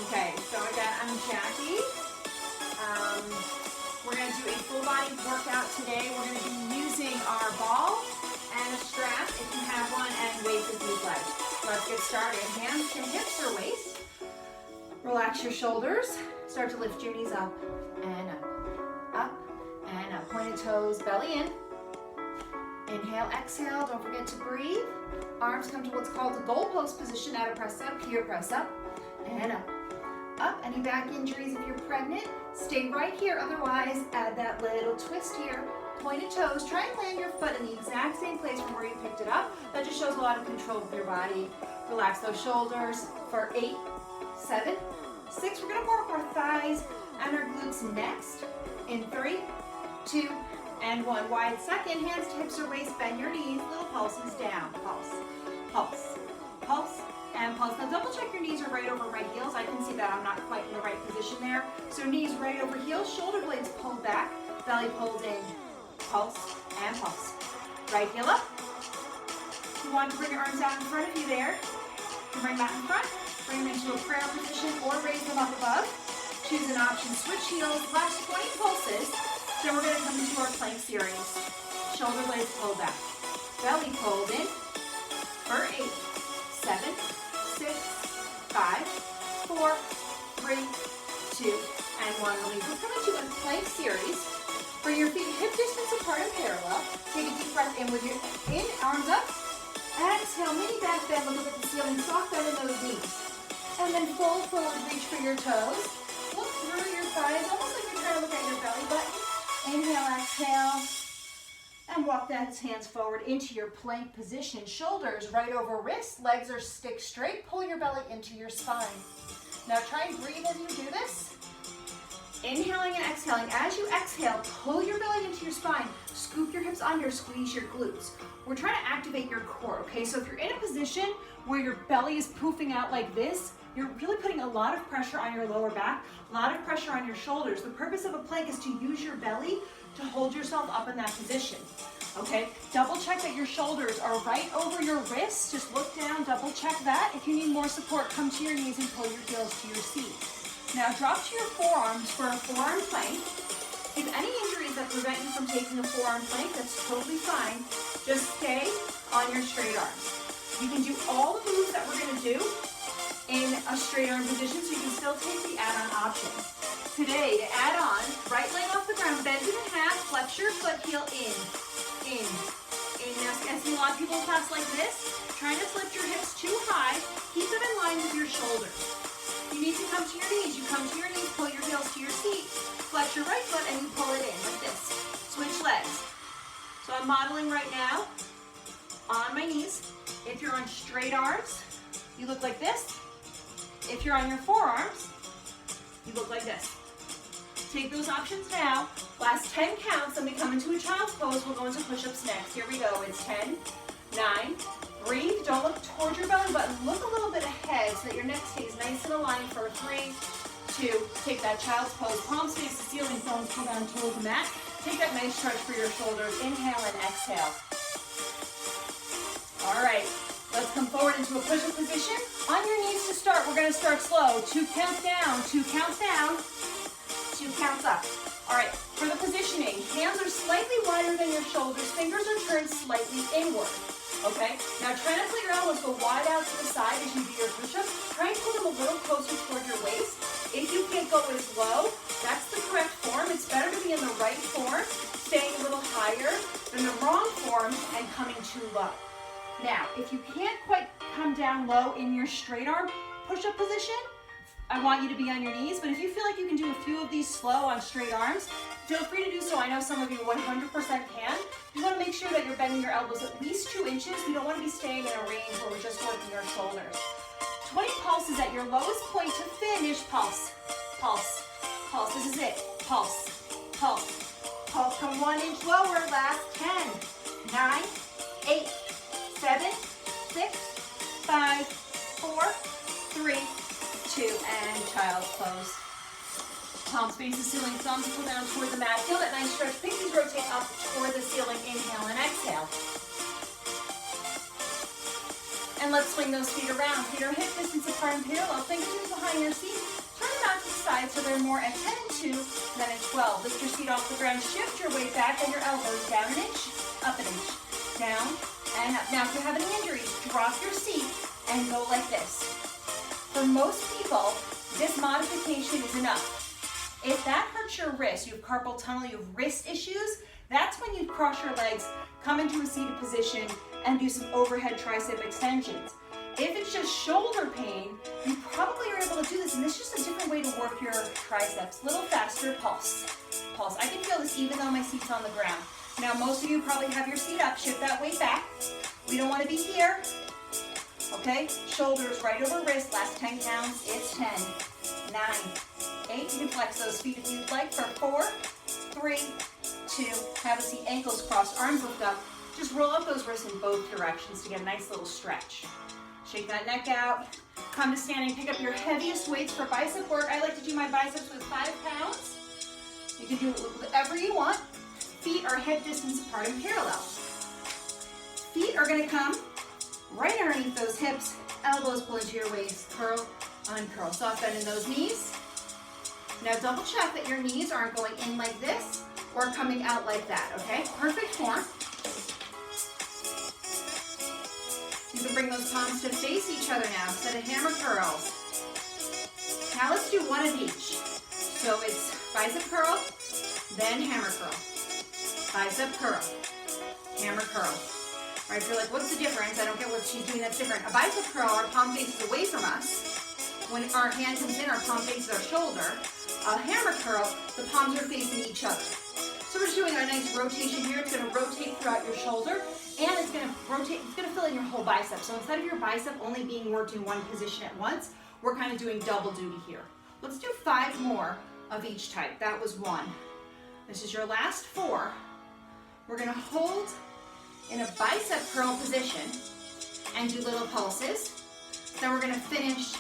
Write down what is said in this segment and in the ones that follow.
Okay, so again, I'm Jackie. We're going to do a full body workout today. We're going to be using our ball and a strap if you have one, and weights if you'd like. Let's get started. Hands to hips or waist. Relax your shoulders. Start to lift your knees up and up and up. Pointed toes, belly in. Inhale, exhale. Don't forget to breathe. Arms come to what's called the goalpost position. Now to press up. Here, press up and up. Up. Any back injuries if you're pregnant, stay right here. Otherwise, add that little twist here. Pointed toes. Try and land your foot in the exact same place from where you picked it up. That just shows a lot of control with your body. Relax those shoulders for 8, 7, 6. We're going to work our thighs and our glutes next. In 3, 2, and 1. Wide second. Hands to hips or waist. Bend your knees. Little pulses down. Pulse, pulse, pulse, and pulse. Now double check your knees are right over right heels. I can see that I'm not quite in the right position there. So knees right over heels. Shoulder blades pulled back. Belly pulled in. Pulse and pulse. Right heel up. You want to bring your arms out in front of you there. You bring that in front. Bring them into a prayer position or raise them up above. Choose an option. Switch heels. Last 20 pulses. Then we're going to come into our plank series. Shoulder blades pulled back. Belly pulled in for 8, 7, 6, 5, 4, 3, 2, and 1. Release. Let's come into a plank series. Bring your feet hip distance apart and parallel. Take a deep breath in with your arms up. Exhale, mini back bend. Look up at the ceiling. Soft bend in those knees. And then fold forward, reach for your toes. Look through your thighs, almost like you're trying to look at your belly button. Inhale, exhale, and walk those hands forward into your plank position. Shoulders right over wrists, legs are stick straight. Pull your belly into your spine. Now try and breathe as you do this. Inhaling and exhaling. As you exhale, pull your belly into your spine. Scoop your hips under, squeeze your glutes. We're trying to activate your core, okay? So if you're in a position where your belly is poofing out like this, you're really putting a lot of pressure on your lower back, a lot of pressure on your shoulders. The purpose of a plank is to use your belly to hold yourself up in that position, okay? Double check that your shoulders are right over your wrists. Just look down, double check that. If you need more support, come to your knees and pull your heels to your seat. Now drop to your forearms for a forearm plank. If any injuries that prevent you from taking a forearm plank, that's totally fine. Just stay on your straight arms. You can do all the moves that we're gonna do in a straight arm position, so you can still take the add-on options. Today, to add on, right leg off the ground, bend it in half, flex your foot, heel in. Now, I see a lot of people class like this, trying to lift your hips too high. Keep them in line with your shoulders. You need to come to your knees. You come to your knees, pull your heels to your seat, flex your right foot, and you pull it in like this. Switch legs. So I'm modeling right now on my knees. If you're on straight arms, you look like this. If you're on your forearms, you look like this. Take those options now. Last 10 counts, then we come into a child's pose. We'll go into push-ups next. Here we go. It's 10, 9, breathe. Don't look towards your belly button. Look a little bit ahead so that your neck stays nice and aligned for 3, 2. Take that child's pose. Palms face the ceiling, thumbs pull down towards the mat. Take that nice stretch for your shoulders. Inhale and exhale. All right. Let's come forward into a push-up position. On your knees to start. We're going to start slow. 2 counts down, 2 counts down, 2 counts up. All right, for the positioning, hands are slightly wider than your shoulders. Fingers are turned slightly inward. Okay? Now try not to let your elbows go wide out to the side as you do your push-up. Try and pull them a little closer toward your waist. If you can't go as low, that's the correct form. It's better to be in the right form, staying a little higher than the wrong form and coming too low. Now, if you can't quite come down low in your straight arm push-up position, I want you to be on your knees, but if you feel like you can do a few of these slow on straight arms, feel free to do so. I know some of you 100% can. You want to make sure that you're bending your elbows at least 2 inches. We don't want to be staying in a range where we're just working our shoulders. 20 pulses at your lowest point to finish. Pulse, pulse, pulse. This is it. Pulse, pulse, pulse. Come 1 inch lower. Last 10, 9, 8, 7, 6, 5, 4, 3, 2, and child's pose. Palms face the ceiling, thumbs pull down toward the mat. Feel that nice stretch. Pinkies rotate up toward the ceiling. Inhale and exhale. And let's swing those feet around. Feet are hip distance apart and parallel. Fingertips behind your seat. side so they're more at 10 and 2 than at 12. Lift your feet off the ground, shift your weight back and your elbows down an inch, up an inch, down and up. Now if you have any injuries, drop your seat and go like this. For most people, this modification is enough. If that hurts your wrist, you have carpal tunnel, you have wrist issues, that's when you cross your legs, come into a seated position, and do some overhead tricep extensions. If it's just shoulder pain, you probably are able to do this, and this is just a different way to work your triceps. A little faster, pulse. Pulse. I can feel this even though my seat's on the ground. Now, most of you probably have your seat up. Shift that weight back. We don't want to be here. Okay? Shoulders right over wrist. Last 10 counts. It's 10, 9, 8. You can flex those feet if you'd like for 4, 3, 2. Have a seat. Ankles crossed. Arms lift up. Just roll up those wrists in both directions to get a nice little stretch. Shake that neck out. Come to standing. Pick up your heaviest weights for bicep work. I like to do my biceps with 5 pounds. You can do it with whatever you want. Feet are hip distance apart and parallel. Feet are going to come right underneath those hips. Elbows pull into your waist. Curl, uncurl. Soft bend in those knees. Now double check that your knees aren't going in like this or coming out like that, okay? Perfect form. You can bring those palms to face each other now. Set of hammer curls. Now let's do one of each. So it's bicep curl, then hammer curl. Bicep curl, hammer curl. All right, if you're like, what's the difference? I don't get what she's doing that's different. A bicep curl, our palm faces away from us. When our hand comes in, our palm faces our shoulder. A hammer curl, the palms are facing each other. So we're just doing a nice rotation here. It's going to rotate throughout your shoulder, and it's going to rotate, it's going to fill in your whole bicep. So instead of your bicep only being worked in one position at once, we're kind of doing double duty here. Let's do 5 more of each type. That was 1. This is your last 4. We're going to hold in a bicep curl position and do little pulses. Then we're going to finish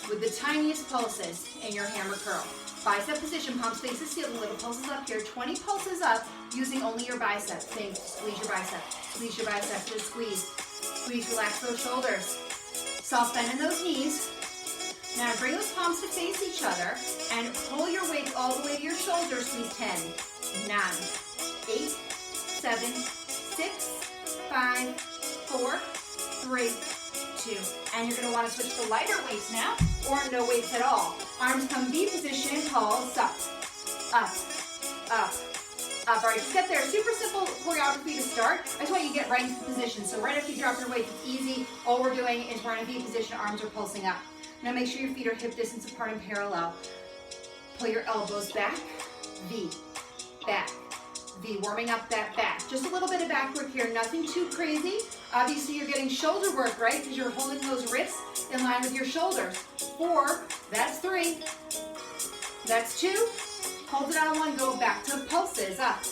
with the tiniest pulses in your hammer curl. Bicep position, palms face the ceiling, little pulses up here, 20 pulses up using only your bicep. Think, squeeze your bicep, just squeeze. Squeeze, relax those shoulders. Soft bend in those knees. Now bring those palms to face each other and pull your weight all the way to your shoulders. Squeeze 10, 9, 8, 7, 6, 5, 4, 3, 2. And you're going to want to switch to lighter weights now or no weights at all. Arms come V position, pulse up, up, up, up. All right, just get there. Super simple choreography to start. I just want you to get right into position. So right after you drop your weight, it's easy. All we're doing is we're in a V position, arms are pulsing up. Now make sure your feet are hip distance apart and parallel. Pull your elbows back, V, back, V, warming up that back. Just a little bit of back work here, nothing too crazy. Obviously you're getting shoulder work, right? Because you're holding those wrists in line with your shoulders. 4, that's 3, that's 2. Hold it on 1, go back to pulses, up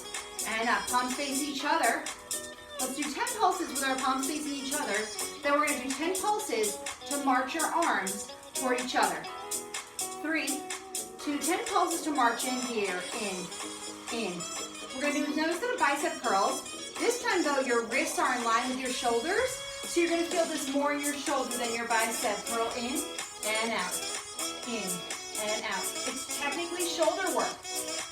and up. Palms face each other. Let's do 10 pulses with our palms facing each other. Then we're going to do 10 pulses to march your arms toward each other. 3, 2, 10 pulses to march in here, in. We're going to do another set of bicep curls. This time though, your wrists are in line with your shoulders, so you're going to feel this more in your shoulder than your bicep. Curl in and out, in and out. It's technically shoulder work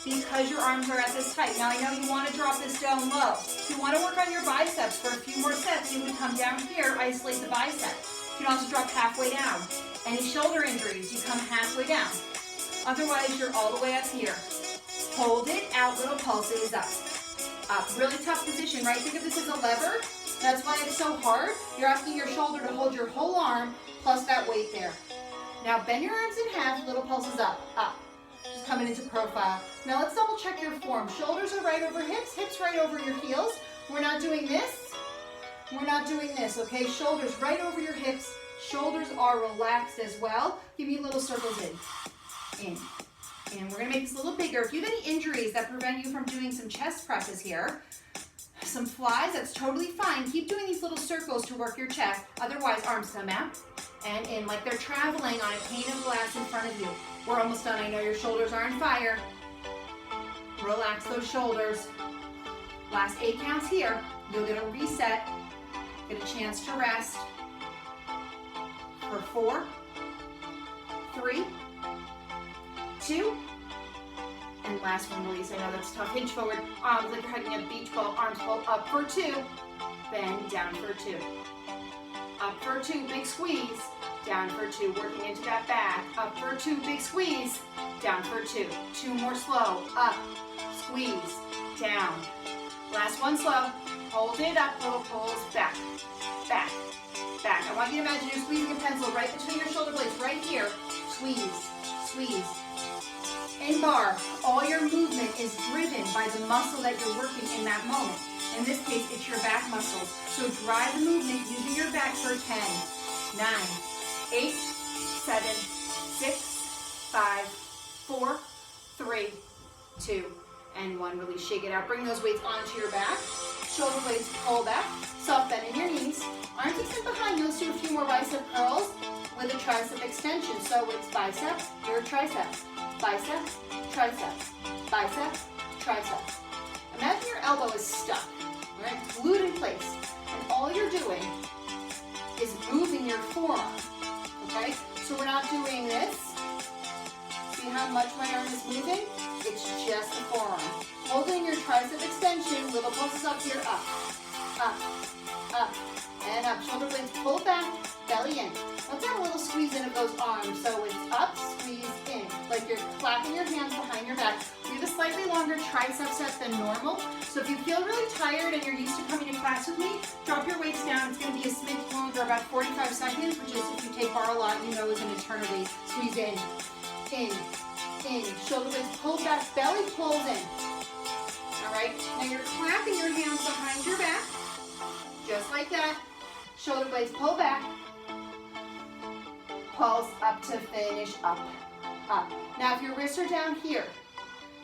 because your arms are at this height. Now I know you want to drop this down low. If you want to work on your biceps for a few more sets, you would come down here, isolate the bicep. You can also drop halfway down. Any shoulder injuries, you come halfway down. Otherwise, you're all the way up here. Hold it out, little pulses, up, up. Really tough position, right? Think of this as a lever. That's why it's so hard. You're asking your shoulder to hold your whole arm plus that weight there. Now bend your arms in half, little pulses up, up. Just coming into profile. Now let's double check your form. Shoulders are right over hips, hips right over your heels. We're not doing this. We're not doing this, okay? Shoulders right over your hips. Shoulders are relaxed as well. Give me little circles in. And we're gonna make this a little bigger. If you have any injuries that prevent you from doing some chest presses here, some flies, that's totally fine. Keep doing these little circles to work your chest. Otherwise, arms come out and in like they're traveling on a pane of glass in front of you. We're almost done. I know your shoulders are on fire. Relax those shoulders. Last 8 counts here. You'll get a reset, get a chance to rest for 4, 3, 2. And last one, release. I know that's tough. Hinge forward, arms like you're hugging a beach ball. Arms pull up for 2. Bend down for 2. Up for 2, big squeeze. Down for 2, working into that back. Up for 2, big squeeze. Down for 2. 2 more slow. Up, squeeze, down. Last one slow. Hold it up, little pulls, back, back, back. I want you to imagine you're squeezing a pencil right between your shoulder blades, right here. Squeeze, squeeze. In bar, all your movement is driven by the muscle that you're working in that moment. In this case, it's your back muscles. So drive the movement using your back for 10, 9, 8, 7, 6, 5, 4, 3, 2, and 1. Release, shake it out. Bring those weights onto your back. Shoulder blades pull back. Soft bend in your knees. Arms extend behind you. Let's do a few more bicep curls with a tricep extension. So it's bicep, your tricep, bicep, tricep, bicep, tricep. Imagine your elbow is stuck, right? Glued in place. And all you're doing is moving your forearm, okay? So we're not doing this. See how much my arm is moving? It's just the forearm. Holding your tricep extension, little pulses up here, up, up, up, and up. Shoulder blades pull back, belly in. Let's have a little squeeze in of those arms. So it's up, squeeze in, like you're clapping your hands behind your back. We have a slightly longer tricep set than normal. So if you feel really tired and you're used to coming to class with me, drop your weights down. It's going to be a smidge longer, about 45 seconds, which is, if you take bar a lot, you know is an eternity. Squeeze in, in, in. Shoulder blades pull back, belly pulls in. All right, now you're clapping your hands behind your back, just like that. Shoulder blades pull back, pulse up to finish, up, up. Now if your wrists are down here,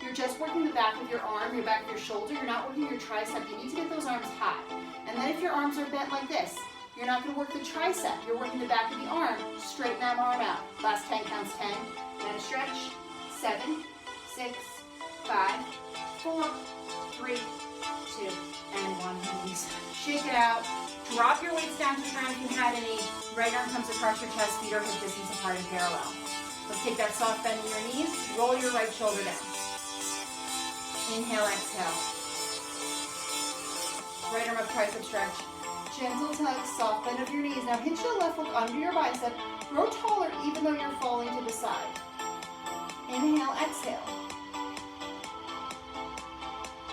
you're just working the back of your arm, your back of your shoulder, you're not working your tricep. You need to get those arms high. And then if your arms are bent like this, you're not going to work the tricep, you're working the back of the arm. Straighten that arm out. Last 10 counts, 10, then a stretch, 7, 6, 5, 4, 3, 2, and 1. Release. Shake it out. Drop your weights down to the ground if you had any. Right arm comes across your chest, feet are hip distance apart and parallel. Let's take that soft bend in your knees. Roll your right shoulder down. Inhale, exhale. Right arm up, tricep stretch. Gentle tug, soft bend of your knees. Now hinge the left foot under your bicep. Grow taller even though you're falling to the side. Inhale, exhale.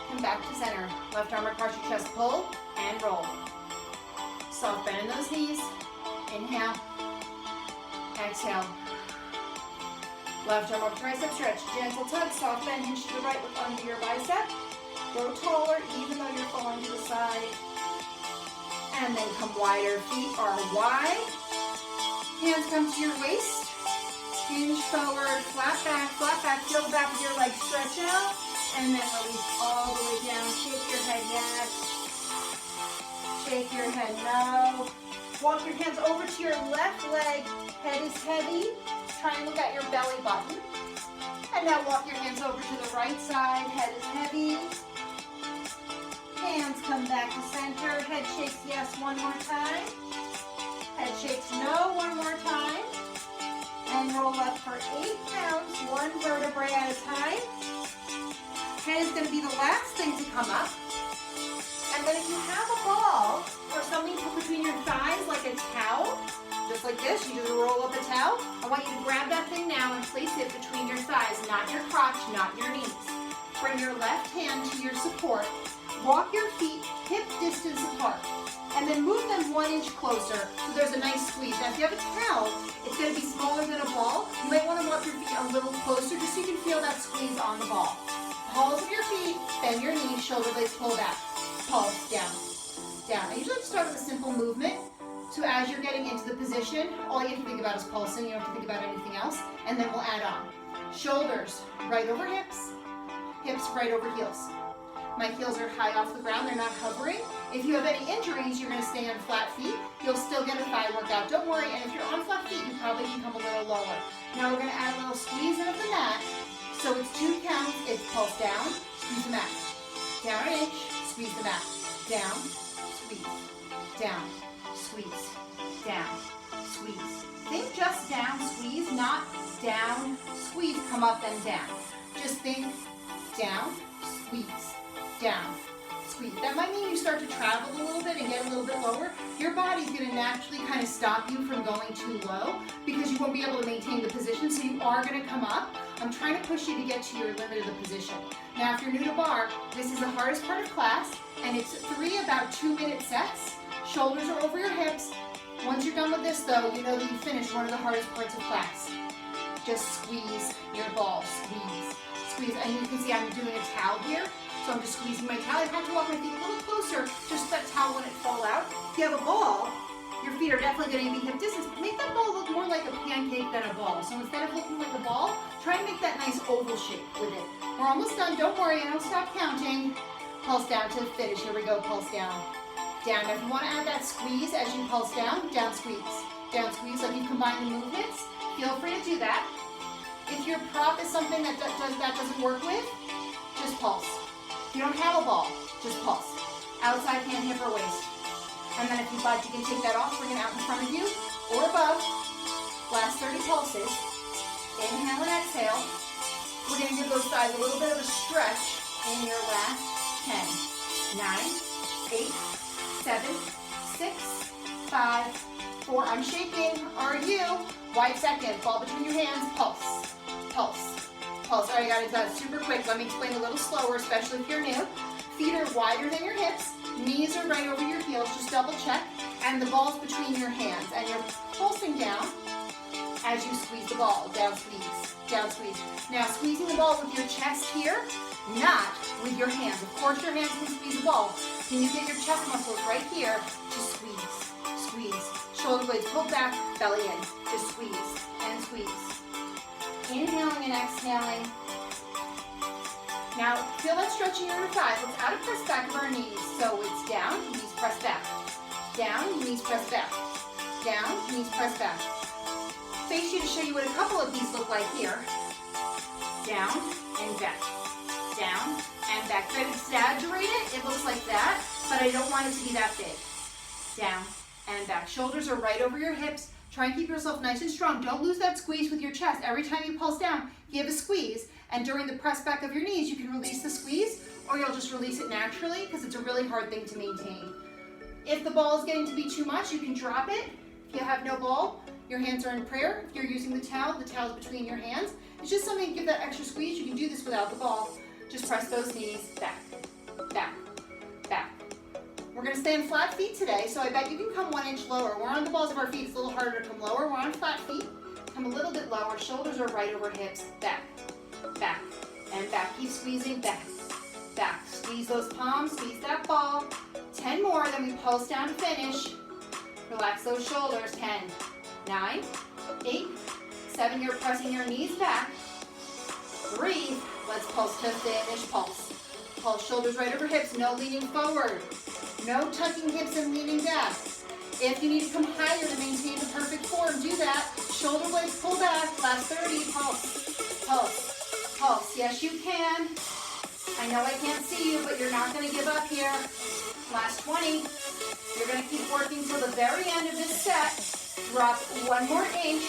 Come back to center. Left arm across your chest, pull and roll. Soft bend in those knees. Inhale. Exhale. Left arm up, tricep stretch. Gentle tug, soft bend, hinge to the right with under your bicep. Grow taller even though you're falling to the side. And then come wider. Feet are wide. Hands come to your waist. Hinge forward, flat back, flat back. Feel the back of your legs stretch out. And then release all the way down. Shake your head yes. Shake your head no. Walk your hands over to your left leg. Head is heavy. Try and look at your belly button. And now walk your hands over to the right side. Head is heavy. Hands come back to center. Head shakes yes one more time. Head shakes no one more time. And roll up for 8 counts, 1 vertebrae at a time. Head is going to be the last thing to come up. And then if you have a ball or something to put between your thighs like a towel, just like this, you just roll up a towel. I want you to grab that thing now and place it between your thighs, not your crotch, not your knees. Bring your left hand to your support. Walk your feet hip distance apart. And then move them 1 inch closer so there's a nice squeeze. Now if you have a towel, it's going to be smaller than a ball. You might want to walk your feet a little closer just so you can feel that squeeze on the ball. Balls of your feet, bend your knees, shoulder blades pull back. Pulse, down, down. I usually start with a simple movement. So as you're getting into the position, all you have to think about is pulsing. You don't have to think about anything else. And then we'll add on. Shoulders right over hips, hips right over heels. My heels are high off the ground, they're not hovering. If you have any injuries, you're going to stay on flat feet. You'll still get a thigh workout, don't worry. And if you're on flat feet, you probably can come a little lower. Now we're going to add a little squeeze in of the mat. So it's 2 counts, it's pulse down, squeeze the mat. Down an inch, squeeze the mat. Down, squeeze, down, squeeze, down, squeeze. Think just down, squeeze, not down, squeeze, come up and down. Just think, down, squeeze, down, squeeze. That might mean you start to travel a little bit and get a little bit lower. Your body's gonna naturally kind of stop you from going too low because you won't be able to maintain the position, so you are gonna come up. I'm trying to push you to get to your limit of the position. Now, if you're new to bar, this is the hardest part of class, and it's 3 about 2-minute sets. Shoulders are over your hips. Once you're done with this though, you know that you finished one of the hardest parts of class. Just squeeze your ball, squeeze, squeeze. And you can see I'm doing a towel here, so I'm just squeezing my towel. I have to walk my feet a little closer, just so that towel wouldn't fall out. If you have a ball, your feet are definitely going to be hip distance. Make that ball look more like a pancake than a ball. So instead of looking like a ball, try and make that nice oval shape with it. We're almost done, don't worry, I don't stop counting. Pulse down to the finish, here we go, pulse down. Down, now if you want to add that squeeze as you pulse down, squeeze, like you combine the movements, feel free to do that. If your prop is something that doesn't work with, just pulse. If you don't have a ball, just pulse. Outside hand, hip, or waist. And then if you'd like, you can take that off, bring it out in front of you or above. Last 30 pulses. Inhale and exhale. We're going to give those thighs a little bit of a stretch in your last 10, 9, 8, 7, 6, 5, 4. I'm shaking. Are you? Wide second. Ball between your hands. Pulse. Pulse. Pulse. All right, guys, that's super quick. Let me explain a little slower, especially if you're new. Feet are wider than your hips. Knees are right over your heels. Just double check. And the ball's between your hands. And you're pulsing down as you squeeze the ball. Down, squeeze. Down, squeeze. Now, squeezing the ball with your chest here, not with your hands. Of course, your hands can squeeze the ball. Can you get your chest muscles right here to squeeze, squeeze. Shoulder blades pulled back, belly in. Just squeeze and squeeze. Inhaling and exhaling. Now, feel that stretch in your inner thighs. Let's add a press back of our knees. So it's down, knees press back. Down, knees press back. Down, knees press back. Face you to show you what a couple of these look like here. Down and back. Down and back. If I exaggerate it, it looks like that, but I don't want it to be that big. Down and back. Shoulders are right over your hips. Try and keep yourself nice and strong. Don't lose that squeeze with your chest. Every time you pulse down, give a squeeze, and during the press back of your knees, you can release the squeeze, or you'll just release it naturally because it's a really hard thing to maintain. If the ball is getting to be too much, you can drop it. If you have no ball, your hands are in prayer. If you're using the towel is between your hands. It's just something to give that extra squeeze. You can do this without the ball. Just press those knees back, back, back. We're going to stay on flat feet today, so I bet you can come 1 inch lower. We're on the balls of our feet. It's a little harder to come lower. We're on flat feet. Come a little bit lower. Shoulders are right over hips. Back, back, and back. Keep squeezing. Back, back. Squeeze those palms. Squeeze that ball. 10 more. Then we pulse down to finish. Relax those shoulders. 10, 9, 8, 7. You're pressing your knees back. Breathe. Let's pulse to finish. Pulse. Pulse. Shoulders right over hips. No leaning forward. No tucking hips and leaning back. If you need to come higher to maintain the perfect form, do that. Shoulder blades pull back. Last 30. Pulse. Pulse. Pulse. Yes, you can. I know I can't see you, but you're not going to give up here. Last 20. You're going to keep working till the very end of this set. Drop 1 more inch.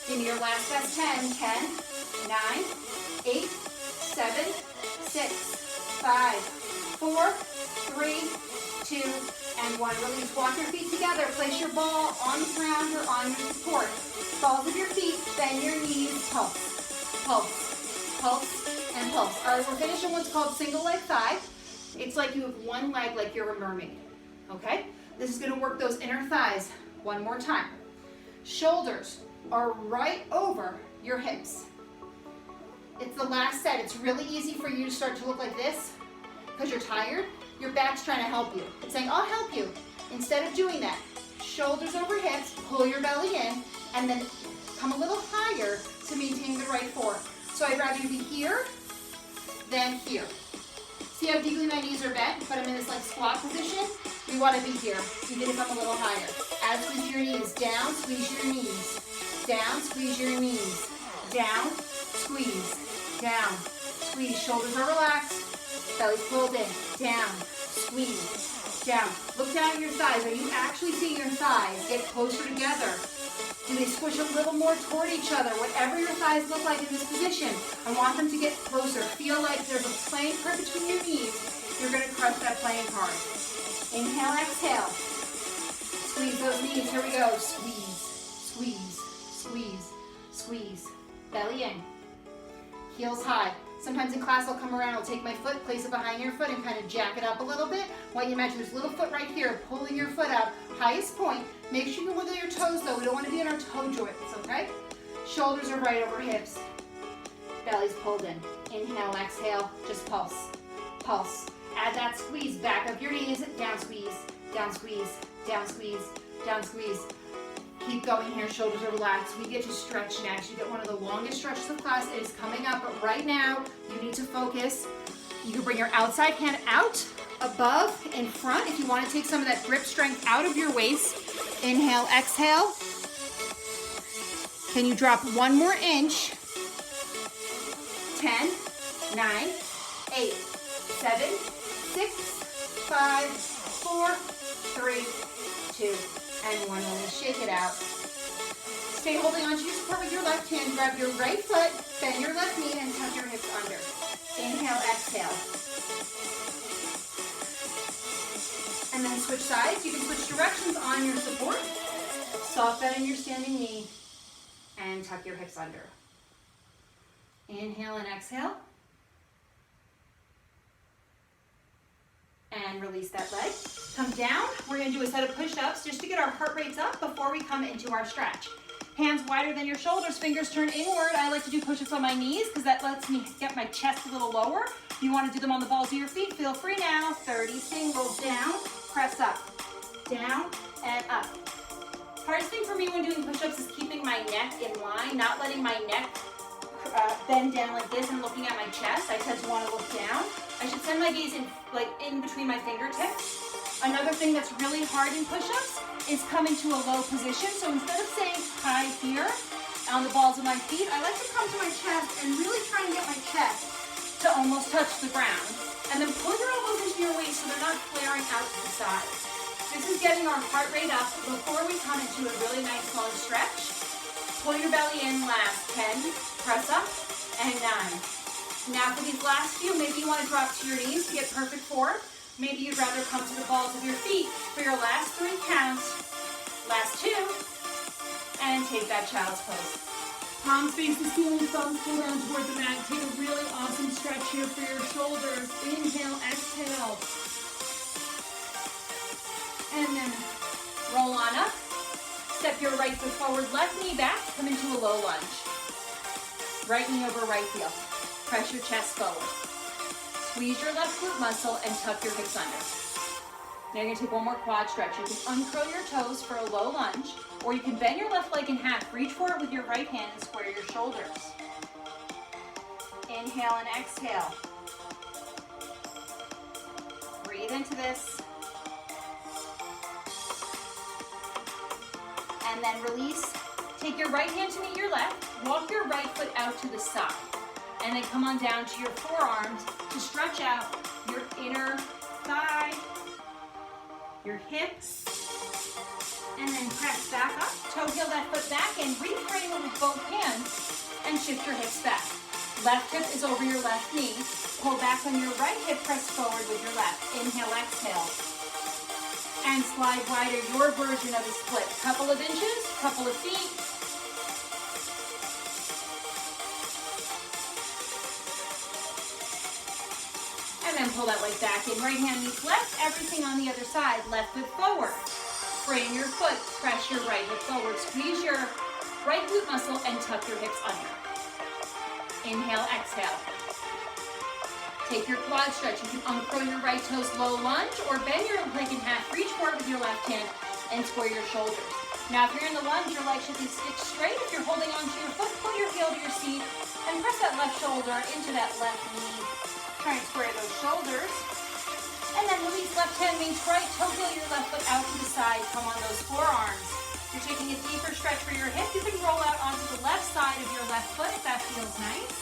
Give me your last best 10. 10, 9, 8, 7, 6, 5, 4, 3, 2, and 1. Release. Walk your feet together. Place your ball on the ground or on your support. Balls of your feet. Bend your knees. Pulse. Pulse. Pulse. And pulse. All right, we're finishing what's called single leg thigh. It's like you have one leg like you're a mermaid. Okay? This is going to work those inner thighs one more time. Shoulders are right over your hips. It's the last set. It's really easy for you to start to look like this because you're tired. Your back's trying to help you. It's saying, I'll help you. Instead of doing that, shoulders over hips, pull your belly in, and then come a little higher to maintain the right form. So I'd rather you be here than here. See how deeply my knees are bent, but I'm in this like squat position? We want to be here, even if I'm a little higher. Add squeeze your knees. Down, squeeze your knees. Down, squeeze your knees. Down, squeeze. Down, squeeze. Shoulders are relaxed. Belly pulled in. Down, squeeze. Down. Look down at your thighs. Are you actually seeing your thighs get closer together? Do they squish a little more toward each other? Whatever your thighs look like in this position, I want them to get closer. Feel like there's a plank right between your knees. You're going to crush that plank hard. Inhale, exhale. Squeeze those knees. Here we go. Squeeze, squeeze, squeeze, squeeze. Belly in. Heels high. Sometimes in class I'll come around, I'll take my foot, place it behind your foot and kind of jack it up a little bit. I want you to imagine this little foot right here, pulling your foot out, highest point. Make sure you wiggle your toes though. We don't want to be in our toe joints, okay? Shoulders are right over hips. Belly's pulled in. Inhale, exhale, just pulse, pulse. Add that squeeze, back up your knees, down squeeze, down squeeze, down squeeze, down squeeze. Keep going here, shoulders are relaxed. We get to stretch next. You get one of the longest stretches of class. It is coming up, but right now, you need to focus. You can bring your outside hand out, above, in front. If you want to take some of that grip strength out of your waist. Inhale, exhale. Can you drop one more inch? 10, 9, 8, 7, 6, 5, 4, 3, 2, and 1. Let me shake it out. Stay holding on to your support with your left hand. Grab your right foot, bend your left knee, and tuck your hips under. Inhale, exhale. And then switch sides. You can switch directions on your support. Soft bend in your standing knee, and tuck your hips under. Inhale and exhale. And release that leg. Come down. We're going to do a set of push-ups just to get our heart rates up before we come into our stretch. Hands wider than your shoulders, fingers turn inward. I like to do push-ups on my knees because that lets me get my chest a little lower. If you want to do them on the balls of your feet, feel free now. 30 singles down, press up, down, and up. Hardest thing for me when doing push-ups is keeping my neck in line, not letting my neck bend down like this and looking at my chest. I tend to want to look down. I should send my gaze in between my fingertips. Another thing that's really hard in push-ups is coming to a low position. So instead of saying high here on the balls of my feet, I like to come to my chest and really try and get my chest to almost touch the ground. And then pull your elbows into your waist so they're not flaring out to the side. This is getting our heart rate up before we come into a really nice long stretch. Pull your belly in last. 10, press up, and 9. Now for these last few, maybe you want to drop to your knees to get perfect form. Maybe you'd rather come to the balls of your feet for your last 3 counts. Last 2, and take that child's pose. Palms face the ceiling, thumbs pull down toward the mat. Take a really awesome stretch here for your shoulders. Inhale, exhale. And then roll on up. Step your right foot forward, left knee back. Come into a low lunge. Right knee over right heel. Press your chest forward. Squeeze your left glute muscle and tuck your hips under. Now you're going to take one more quad stretch. You can uncurl your toes for a low lunge, or you can bend your left leg in half. Reach for it with your right hand and square your shoulders. Inhale and exhale. Breathe into this. And then release. Take your right hand to meet your left. Walk your right foot out to the side. And then come on down to your forearms to stretch out your inner thigh, your hips, and then press back up. Toe heel that foot back and reframe it with both hands and shift your hips back. Left hip is over your left knee. Pull back on your right hip, press forward with your left. Inhale, exhale. And slide wider, your version of a split. Couple of inches, couple of feet. And then pull that leg back in. Right hand meets left, everything on the other side. Left foot forward. Frame your foot, press your right hip forward. Squeeze your right glute muscle and tuck your hips under. Inhale, exhale. Take your quad stretch. You can uncurl your right toes, low lunge, or bend your leg in half. Reach for it with your left hand and square your shoulders. Now, if you're in the lunge, your leg should be stitched straight. If you're holding onto your foot, pull your heel to your seat and press that left shoulder into that left knee. Try and square those shoulders. And then release left hand meets right. Toe heel your left foot out to the side. Come on those forearms. You're taking a deeper stretch for your hip. You can roll out onto the left side of your left foot if that feels nice.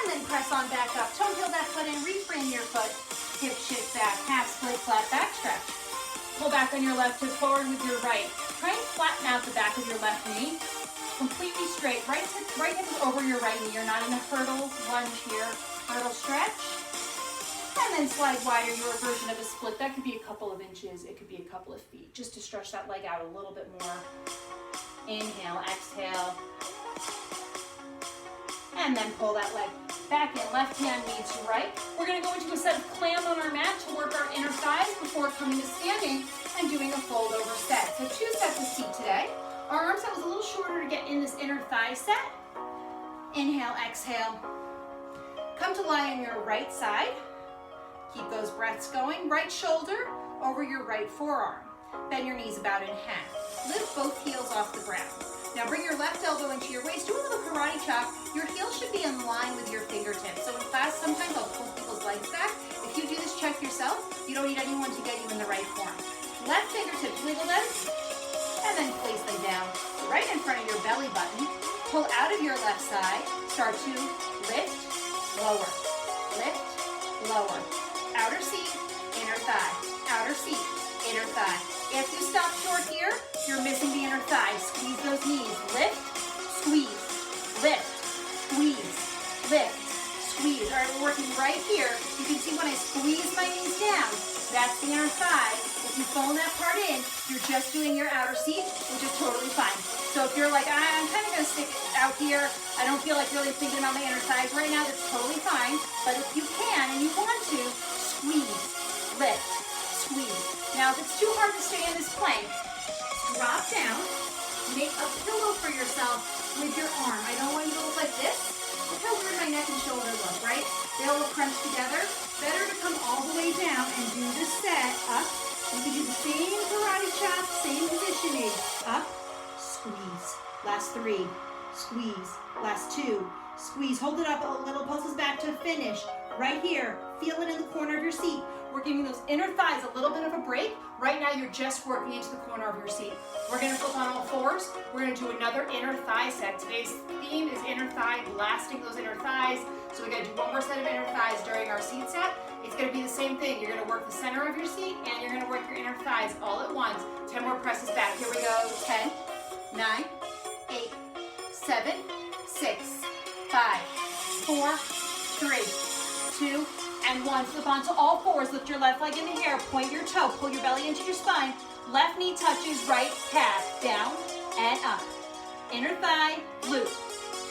And then press on back up. Toe heel that foot and reframe your foot. Hip shift back. Half split, flat back stretch. Pull back on your left hip forward with your right. Try and flatten out the back of your left knee. Completely straight. Right hip is over your right knee. You're not in a hurdle lunge here. Hurdle stretch. And then slide wider, your version of a split. That could be a couple of inches. It could be a couple of feet. Just to stretch that leg out a little bit more. Inhale, exhale. And then pull that leg back in. Left hand meets right. We're going to go into a set of clams on our mat to work our inner thighs before coming to standing and doing a fold over set. So 2 sets of seat today. Our arm set was a little shorter to get in this inner thigh set. Inhale, exhale. Come to lie on your right side. Keep those breaths going. Right shoulder over your right forearm. Bend your knees about in half. Lift both heels off the ground. Now bring your left elbow into your waist. Do a little karate chop. Your heels should be in line with your fingertips. So in class, sometimes I'll pull people's legs back. If you do this, check yourself. You don't need anyone to get you in the right form. Left fingertips wiggle them, and then place them down right in front of your belly button. Pull out of your left side. Start to lift, lower, lift, lower. Outer seat, inner thigh. Outer seat, inner thigh. If you stop short here, you're missing the inner thigh. Squeeze those knees. Lift, squeeze, lift, squeeze, lift, squeeze. All right, we're working right here. You can see when I squeeze my knees down, that's the inner thigh. If you phone that part in, you're just doing your outer seat, which is totally fine. So if you're like, I'm kind of going to stick out here, I don't feel like really thinking about my inner thighs right now, that's totally fine. But if you can and you want to, squeeze, lift, squeeze. Now, if it's too hard to stay in this plank, drop down, make a pillow for yourself with your arm. I don't want you to look like this. Look how weird my neck and shoulder look, right? They all look crunched together. Better to come all the way down and do the set up. You can do the same karate chop, same positioning. Up, squeeze. Last 3. Squeeze. Last 2. Squeeze. Hold it up a little, pulses back to finish. Right here. Feel it in the corner of your seat. We're giving those inner thighs a little bit of a break. Right now, you're just working into the corner of your seat. We're going to flip on all fours. We're going to do another inner thigh set. Today's theme is inner thigh, blasting those inner thighs. So we're going to do one more set of inner thighs during our seat set. It's going to be the same thing. You're going to work the center of your seat, and you're going to work your inner thighs all at once. 10 more presses back. Here we go. 10, 9, 8, 7, 6, 5, 4, 3, 2, and 1. Flip onto all fours. Lift your left leg in the air. Point your toe. Pull your belly into your spine. Left knee touches right calf. Down and up. Inner thigh, glute.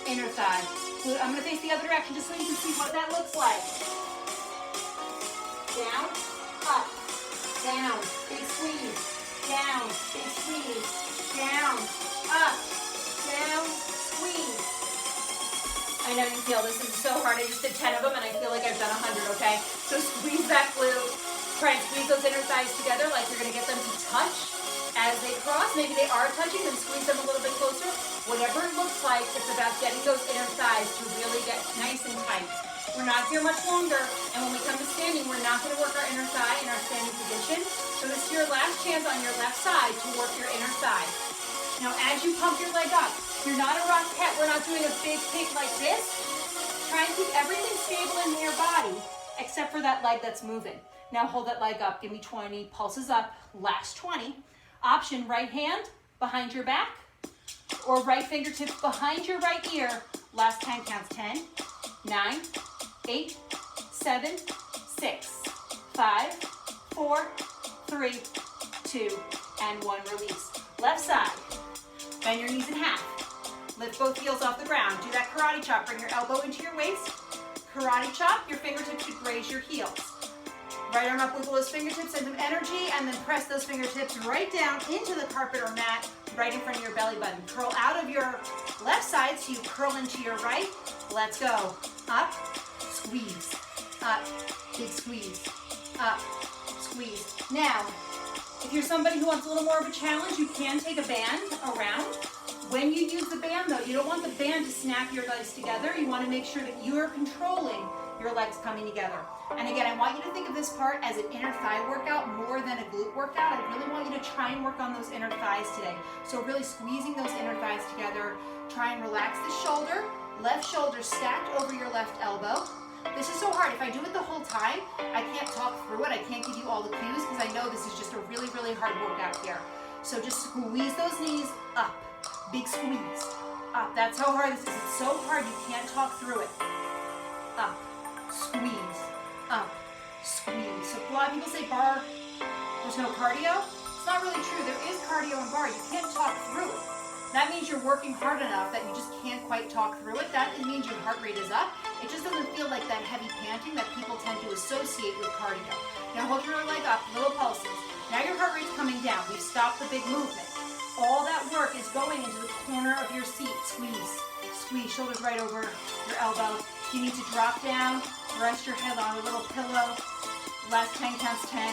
Inner thigh, glute. I'm going to face the other direction just so you can see what that looks like. Down, up, down, big squeeze. Down, big squeeze. Down, up, down, squeeze. I know you feel this is so hard. I just did 10 of them and I feel like I've done 100, okay? So squeeze that glute. Try and squeeze those inner thighs together like you're gonna get them to touch as they cross. Maybe they are touching, then squeeze them a little bit closer. Whatever it looks like, it's about getting those inner thighs to really get nice and tight. We're not here much longer, and when we come to standing, we're not gonna work our inner thigh in our standing position. So this is your last chance on your left side to work your inner thigh. Now, as you pump your leg up, you're not a rocket. We're not doing a big kick like this. Try and keep everything stable in your body, except for that leg that's moving. Now hold that leg up. Give me 20. Pulses up. Last 20. Option, right hand behind your back, or right fingertips behind your right ear. Last 10 counts. 10, 9, 8, 7, 6, 5, 4, 3, 2, and 1. Release. Left side. Bend your knees in half. Lift both heels off the ground. Do that karate chop. Bring your elbow into your waist. Karate chop. Your fingertips should graze your heels. Right arm up, wiggle those fingertips, send them energy, and then press those fingertips right down into the carpet or mat, right in front of your belly button. Curl out of your left side so you curl into your right. Let's go. Up, squeeze, up, big squeeze, up, squeeze. Now, if you're somebody who wants a little more of a challenge, you can take a band around. When you use the band, though, you don't want the band to snap your legs together. You want to make sure that you are controlling your legs coming together. And again, I want you to think of this part as an inner thigh workout more than a glute workout. I really want you to try and work on those inner thighs today. So really squeezing those inner thighs together. Try and relax the shoulder. Left shoulder stacked over your left elbow. This is so hard. If I do it the whole time, I can't talk through it. I can't give you all the cues because I know this is just a really, really hard workout here. So just squeeze those knees up. Big squeeze. Up. That's how hard this is. It's so hard you can't talk through it. Up. Squeeze. Up. Squeeze. So a lot of people say bar, there's no cardio. It's not really true. There is cardio in bar. You can't talk through it. That means you're working hard enough that you just can't quite talk through it. That means your heart rate is up. It just doesn't feel like that heavy panting that people tend to associate with cardio. Now hold your leg up, little pulses. Now your heart rate's coming down. We've stopped the big movement. All that work is going into the corner of your seat. Squeeze, squeeze, shoulders right over your elbow. You need to drop down, rest your head on a little pillow. Last 10 counts, 10,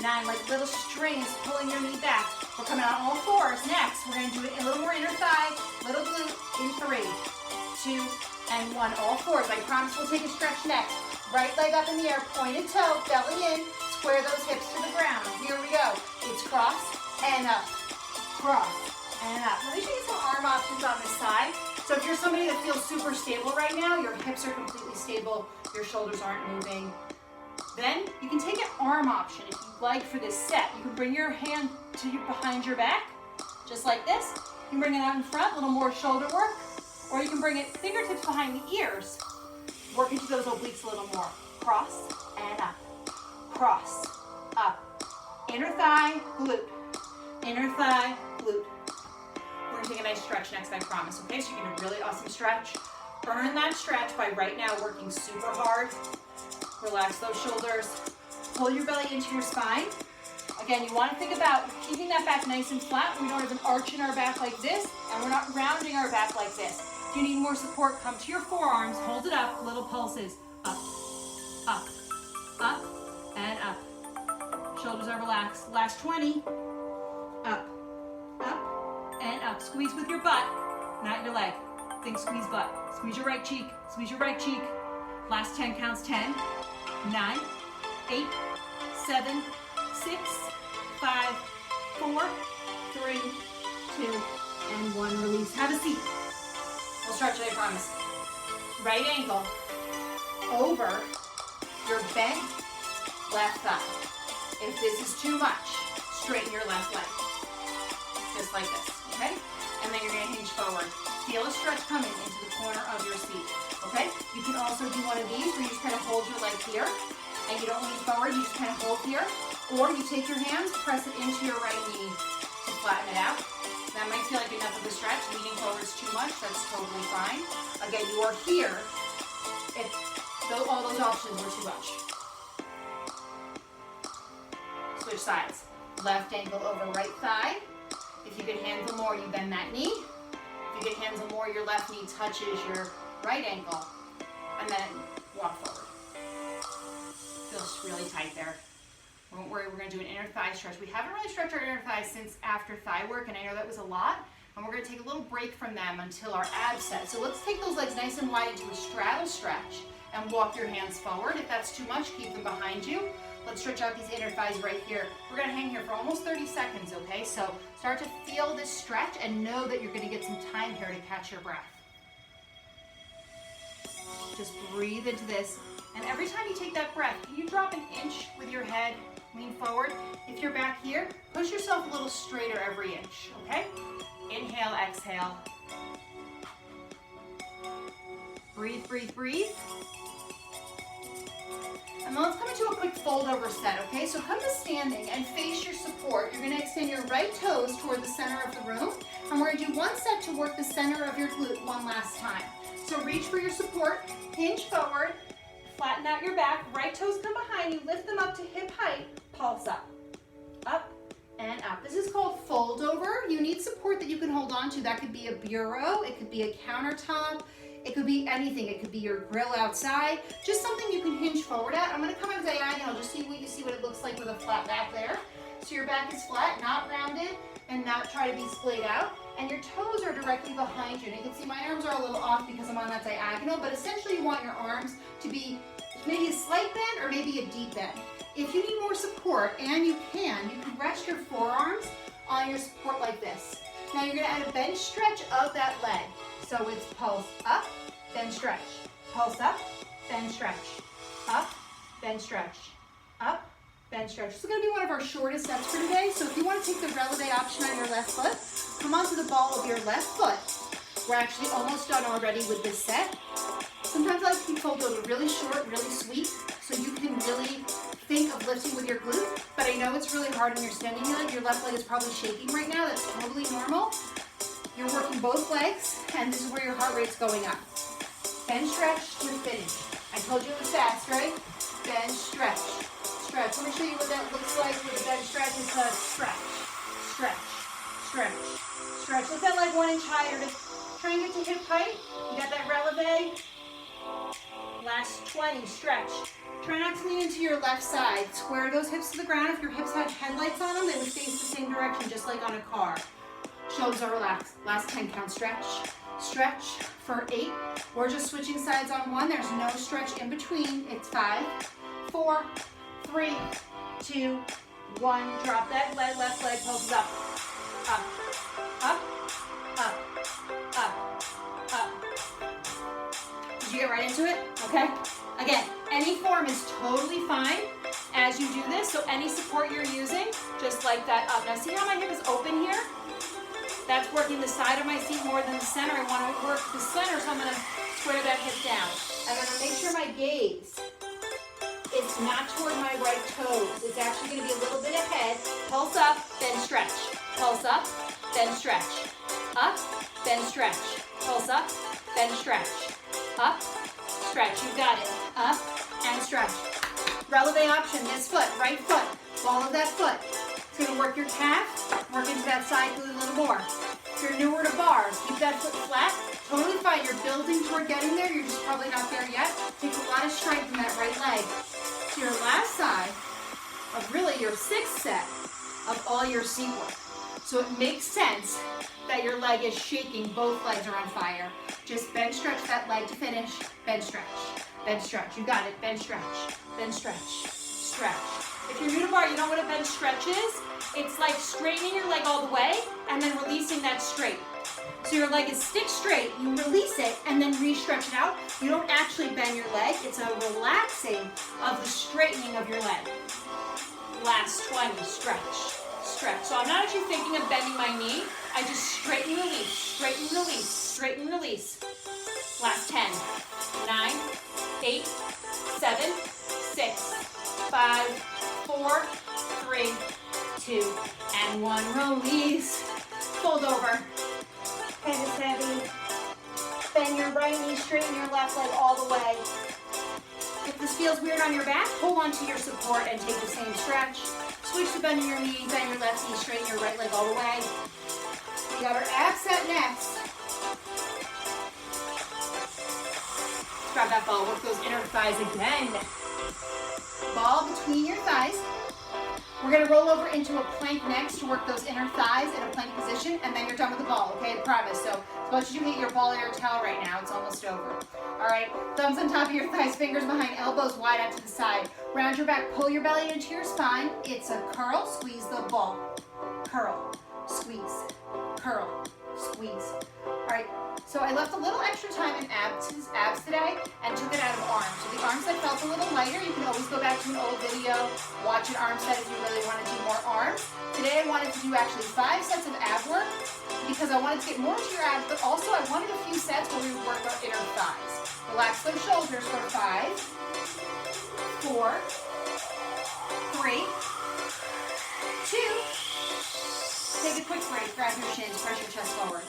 9, like little strings pulling your knee back. We're coming out all fours. Next, we're gonna do it a little more inner thigh, little glute in 3, 2, and 1. All fours. I promise we'll take a stretch next. Right leg up in the air, pointed toe, belly in, square those hips to the ground. Here we go. It's cross and up, cross and up. Let me show you some arm options on this side. So if you're somebody that feels super stable right now, your hips are completely stable, your shoulders aren't moving, then you can take an arm option if you'd like for this set. You can bring your hand to behind your back, just like this. You can bring it out in front, a little more shoulder work, or you can bring it fingertips behind the ears, work into those obliques a little more. Cross and up, cross, up. Inner thigh, glute, inner thigh, glute. We're gonna take a nice stretch next, I promise, okay? So you're gonna do a really awesome stretch. Earn that stretch by right now working super hard. Relax those shoulders. Pull your belly into your spine. Again, you want to think about keeping that back nice and flat. We don't have an arch in our back like this, and we're not rounding our back like this. If you need more support, come to your forearms, hold it up, little pulses. Up, up, up, and up. Shoulders are relaxed. Last 20. Up, up, and up. Squeeze with your butt, not your leg. Think squeeze butt. Squeeze your right cheek, squeeze your right cheek. Last 10 counts, 10, 9, 8, 7, 6, 5, 4, 3, 2, and 1. Release. Have a seat. We'll stretch it, I promise. Right ankle over your bent left thigh. If this is too much, straighten your left leg. Just like this, okay? And then you're gonna hinge forward. Feel a stretch coming into the corner of your seat, okay? You can also do one of these where you just kind of hold your leg here and you don't lean forward, you just kind of hold here. Or you take your hands, press it into your right knee to flatten it out. That might feel like enough of a stretch. Leaning forward is too much, that's totally fine. Again, you are here if all those options were too much. Switch sides. Left ankle over right thigh. If you can handle more, you bend that knee. If you can handle more, your left knee touches your right ankle. And then walk forward. Feels really tight there. Don't worry, we're going to do an inner thigh stretch. We haven't really stretched our inner thighs since after thigh work, and I know that was a lot. And we're going to take a little break from them until our abs set. So let's take those legs nice and wide into a straddle stretch and walk your hands forward. If that's too much, keep them behind you. Let's stretch out these inner thighs right here. We're going to hang here for almost 30 seconds, okay? So start to feel this stretch and know that you're going to get some time here to catch your breath. Just breathe into this. And every time you take that breath, can you drop an inch with your head? Lean forward. If you're back here, push yourself a little straighter every inch, okay? Inhale, exhale. Breathe, breathe, breathe. And then let's come into a quick fold over set, okay? So come to standing and face your support. You're gonna extend your right toes toward the center of the room. And we're gonna do one set to work the center of your glute one last time. So reach for your support, hinge forward, flatten out your back, right toes come behind you, lift them up to hip height, pulse up and up. This is called fold over. You need support that you can hold on to. That could be a bureau, it could be a countertop, it could be anything. It could be your grill outside, just something you can hinge forward at. I'm gonna come in diagonal just so you see what it looks like with a flat back there. So your back is flat, not rounded, and not try to be splayed out. And your toes are directly behind you. And you can see my arms are a little off because I'm on that diagonal, but essentially you want your arms to be maybe a slight bend or maybe a deep bend. If you need more support, and you can rest your forearms on your support like this. Now you're gonna add a bench stretch of that leg. So it's pulse up, then stretch. Pulse up, bend, stretch, up, bend, stretch, up, bend, stretch. This is going to be one of our shortest sets for today. So if you want to take the releve option on your left foot, come onto the ball of your left foot. We're actually almost done already with this set. Sometimes I like to be told those are really short, really sweet, so you can really think of lifting with your glute, but I know it's really hard when you're standing leg. Your left leg is probably shaking right now. That's totally normal. You're working both legs, and this is where your heart rate's going up. Bend, stretch to the finish. I told you it was fast, right? Bend, stretch, stretch. Let me show you what that looks like with a bend, stretch. It's a stretch, stretch, stretch, stretch. Lift that leg 1 inch higher. Just try and get to hip height. You got that releve. Last 20, stretch. Try not to lean into your left side. Square those hips to the ground. If your hips had headlights on them, they would face the same direction, just like on a car. Shoulders are relaxed. Last 10 count, stretch. Stretch for 8. We're just switching sides on 1. There's no stretch in between. It's 5, 4, 3, 2, 1. Drop that leg, left leg pulses up. Up, up, up, up, up. Did you get right into it? Okay. Again, any form is totally fine as you do this. So any support you're using, just like that up. Now see how my hip is open here? That's working the side of my seat more than the center. I want to work the center, so I'm going to square that hip down. I'm going to make sure my gaze is not toward my right toes. It's actually going to be a little bit ahead. Pulse up, then stretch. Pulse up, then stretch. Up, then stretch. Pulse up, then stretch. Up, stretch. You've got it. Up and stretch. Releve option, this foot, right foot. Ball of that foot. It's going to work your calf, work into that side glute a little more. If you're newer to bars, keep that foot flat. Totally fine. You're building toward getting there. You're just probably not there yet. Takes a lot of strength in that right leg. To your last side of really your 6th set of all your seat work. So it makes sense that your leg is shaking. Both legs are on fire. Just bend, stretch that leg to finish. Bend, stretch. Bend, stretch. You got it. Bend, stretch. Bend, stretch. Stretch. If you're new to bar, you know what a bend stretch is? It's like straightening your leg all the way and then releasing that straight. So your leg is stick straight, you release it and then re-stretch it out. You don't actually bend your leg. It's a relaxing of the straightening of your leg. Last 20, stretch, stretch. So I'm not actually thinking of bending my knee. I just straighten, release, straighten, release, straighten, release. Last 10, 9, 8, 7, 6, 5, 4, 3, 2, and 1. Release. Fold over. Head is heavy. Bend your right knee, straighten your left leg all the way. If this feels weird on your back, hold on to your support and take the same stretch. Switch to bending your knee, bend your left knee, straighten your right leg all the way. We got our ab set next. Grab that ball, work those inner thighs again. Ball between your thighs. We're going to roll over into a plank next to work those inner thighs in a plank position, and then you're done with the ball, okay? I promise. So as much as you hate your ball or your towel right now, it's almost over. All right, thumbs on top of your thighs, fingers behind, elbows wide out to the side. Round your back, pull your belly into your spine. It's a curl, squeeze the ball. Curl, squeeze, curl, squeeze. All right, so I left a little extra time in abs today and took it out of arms. So the arm set felt a little lighter. You can always go back to an old video, watch an arm set if you really want to do more arms. Today I wanted to do actually 5 sets of ab work because I wanted to get more into your abs, but also I wanted a few sets where we would work our inner thighs. Relax those shoulders for 5, 4, 3, 2, take a quick break, grab your shins, press your chest forward.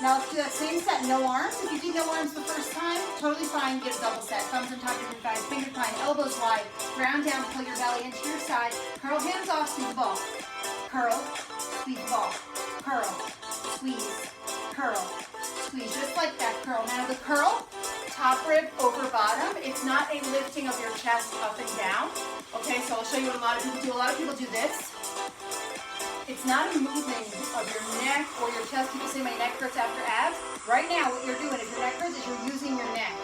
Now let's do that same set, no arms. If you did no arms the first time, totally fine, get a double set. Thumbs on top of your thighs, fingers behind, elbows wide, ground down, pull your belly into your side, curl hands off, squeeze the ball. Curl, squeeze the ball. Curl, squeeze, curl, squeeze, just like that, curl. Now the curl, top rib over bottom. It's not a lifting of your chest up and down. Okay, so I'll show you what a lot of people do. A lot of people do this. It's not a movement of your neck or your chest. People say my neck hurts after abs. Right now, what you're doing if your neck hurts is you're using your neck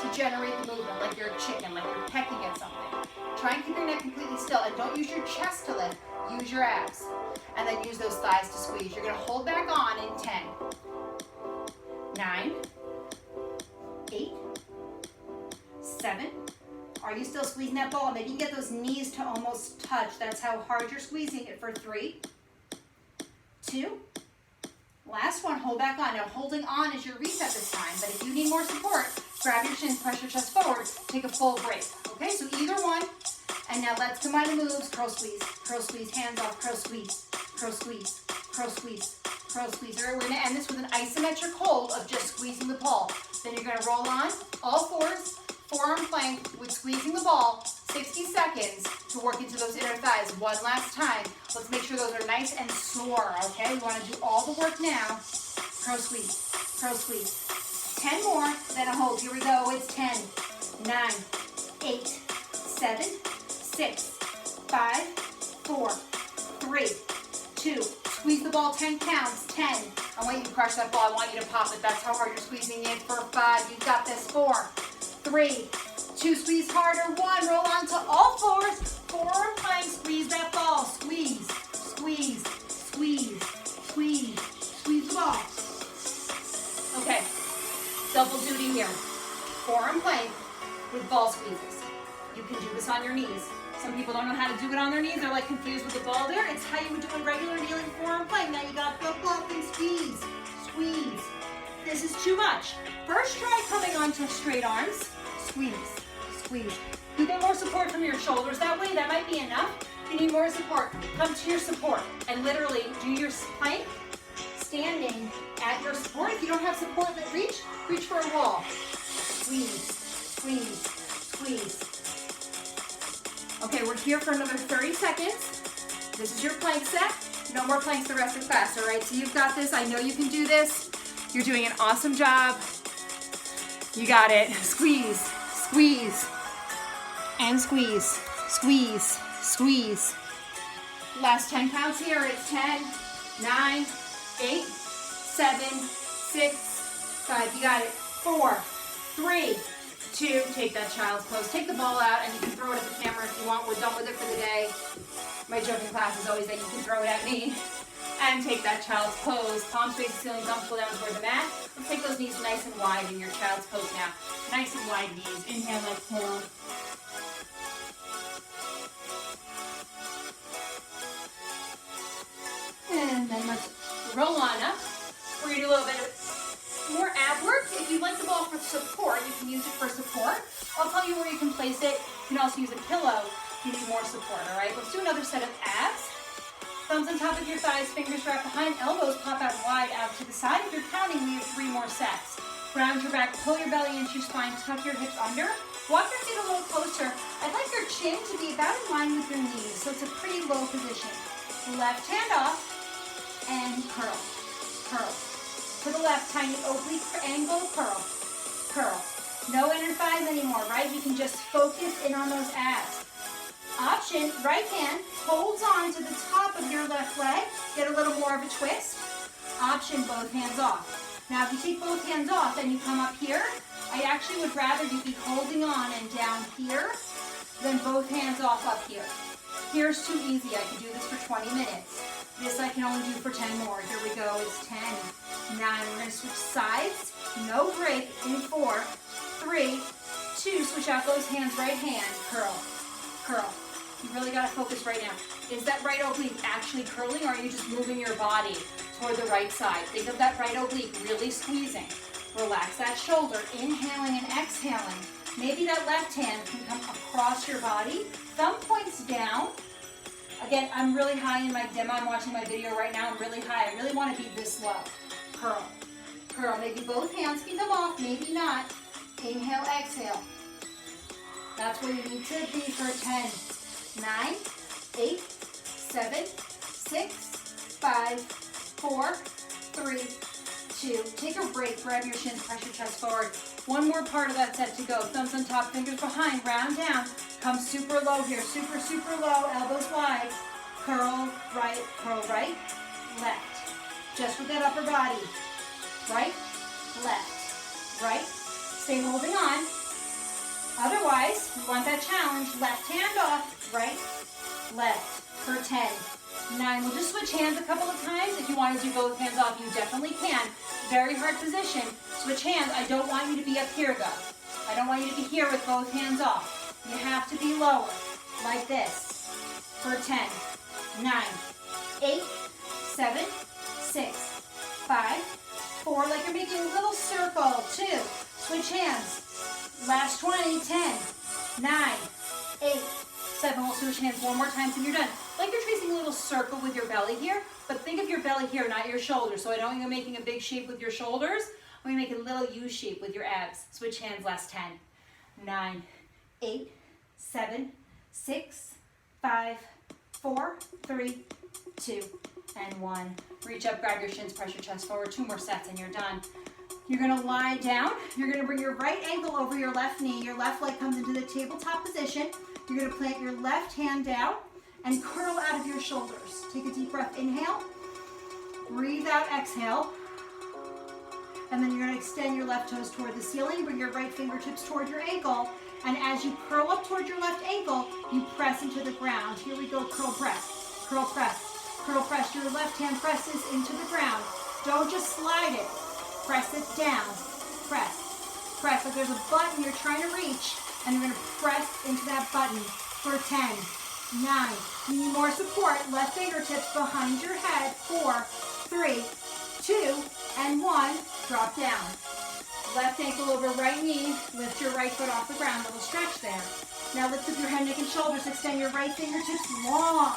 to generate the movement, like you're a chicken, like you're pecking at something. Try and keep your neck completely still, and don't use your chest to lift. Use your abs, and then use those thighs to squeeze. You're going to hold back on in 10, 9, 8, 7, Are you still squeezing that ball? Maybe you can get those knees to almost touch. That's how hard you're squeezing it for 3, 2, last one, hold back on. Now holding on is your reset this time, but if you need more support, grab your shins, press your chest forward, take a full break. Okay, so either one. And now let's combine the moves. Curl squeeze, hands off, curl squeeze, curl squeeze, curl squeeze, curl squeeze. All right, we're gonna end this with an isometric hold of just squeezing the ball. Then you're gonna roll on all fours, forearm plank with squeezing the ball, 60 seconds to work into those inner thighs. One last time. Let's make sure those are nice and sore, okay? We wanna do all the work now. Curl squeeze, curl squeeze. 10 more, then a hold. Here we go, it's 10, 9, 8, 7, 6, 5, 4, 3, 2. Squeeze the ball 10 counts. 10. I want you to crush that ball. I want you to pop it. That's how hard you're squeezing it. For 5. You've got this. 4, 3, 2. Squeeze harder. 1. Roll onto all fours. Forearm plank. Squeeze that ball. Squeeze, squeeze, squeeze, squeeze. Squeeze the ball. Okay. Double duty here. Forearm plank with ball squeezes. You can do this on your knees. Some people don't know how to do it on their knees. They're like confused with the ball there. It's how you would do a regular kneeling forearm plank. Now you got the ball and squeeze, squeeze. This is too much. First try coming onto straight arms. Squeeze, squeeze. You get more support from your shoulders that way. That might be enough. If you need more support, come to your support and literally do your plank standing at your support. If you don't have support that reach for a wall. Squeeze, squeeze, squeeze. Okay, we're here for another 30 seconds. This is your plank set. No more planks the rest of class, all right? So you've got this. I know you can do this. You're doing an awesome job. You got it. Squeeze, squeeze, and squeeze, squeeze, squeeze. Last 10 counts here. It's 10, 9, 8, 7, 6, 5. You got it. 4, 3, 2, take that child's pose. Take the ball out and you can throw it at the camera if you want. We're done with it for the day. My joke in class is always that you can throw it at me. And take that child's pose. Palms face the ceiling, thumbs pull down toward the mat. Let's take those knees nice and wide in your child's pose now. Nice and wide knees. Inhale, exhale. And then let's roll on up. We're going to do a little bit of more ab work. If you like the ball for support, you can use it for support. I'll tell you where you can place it. You can also use a pillow if you need more support, all right? Let's do another set of abs. Thumbs on top of your thighs, fingers wrapped behind, elbows pop out wide out to the side. If you're counting, we have 3 more sets. Round your back, pull your belly into your spine, tuck your hips under. Walk your feet a little closer. I'd like your chin to be about in line with your knees, so it's a pretty low position. Left hand off, and curl, curl. To the left, tiny oblique angle, curl, curl. No inner thighs anymore, right? You can just focus in on those abs. Option, right hand holds on to the top of your left leg. Get a little more of a twist. Option, both hands off. Now, if you take both hands off and you come up here, I actually would rather you be holding on and down here than both hands off up here. Here's too easy. I can do this for 20 minutes. This I can only do for 10 more. Here we go. It's 10, 9. We're going to switch sides. No break in 4, 3, 2. Switch out those hands. Right hand. Curl. Curl. You really got to focus right now. Is that right oblique actually curling, or are you just moving your body toward the right side? Think of that right oblique really squeezing. Relax that shoulder. Inhaling and exhaling. Maybe that left hand can come across your body. Thumb points down. Again, I'm really high in my demo. I'm watching my video right now. I'm really high. I really want to be this low. Curl. Curl. Maybe both hands can come off. Maybe not. Inhale, exhale. That's where you need to be for 10, 9, 8, 7, 6, 5, 4, 3, 2. Take a break. Grab your shins. Press your chest forward. One more part of that set to go. Thumbs on top, fingers behind. Round down. Come super low here. Super, super low. Elbows wide. Curl right, left. Just with that upper body. Right, left, right. Stay holding on. Otherwise, we want that challenge. Left hand off, right, left for 10, 9. We'll just switch hands a couple of times. If you want to do both hands off, you definitely can. Very hard position. Switch hands. I don't want you to be up here, though. I don't want you to be here with both hands off. You have to be lower, like this, for 10, 9, 8, 7, 6, 5, 4, like you're making a little circle, 2, switch hands, last 20, 10, 9, 8, 7, we'll switch hands one more time and you're done. Like you're tracing a little circle with your belly here, but think of your belly here, not your shoulders. So I don't want you making a big shape with your shoulders. I'm going to make a little U shape with your abs. Switch hands, last 10, 9, 8, 7, 6, 5, 4, 3, 2, and 1. Reach up, grab your shins, press your chest forward. 2 more sets and you're done. You're going to lie down. You're going to bring your right ankle over your left knee. Your left leg comes into the tabletop position. You're going to plant your left hand down and curl out of your shoulders. Take a deep breath, inhale. Breathe out, exhale. And then you're going to extend your left toes toward the ceiling. Bring your right fingertips toward your ankle. And as you curl up toward your left ankle, you press into the ground. Here we go, curl press, curl press, curl press. Your left hand presses into the ground. Don't just slide it. Press it down. Press, press. Like there's a button you're trying to reach, and you're going to press into that button for 10, 9. You need more support. Left fingertips behind your head. 4, 3, 2, and 1. Drop down. Left ankle over right knee. Lift your right foot off the ground. Little stretch there. Now lift up your head, neck, and shoulders. Extend your right fingertips long.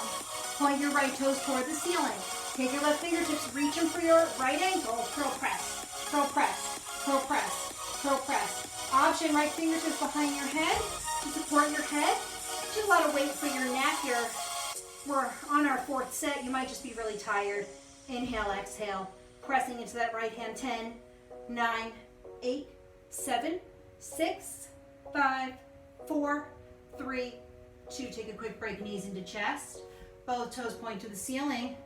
Point your right toes toward the ceiling. Take your left fingertips, reach them for your right ankle. Curl press, curl press, curl press, curl press. Option, right fingertips behind your head to support your head. Just a lot of weight for your neck here. We're on our 4th set. You might just be really tired. Inhale, exhale. Pressing into that right hand. 10, 9, 8, 7, 6, 5, 4, 3, 2. Take a quick break, knees into chest. Both toes point to the ceiling.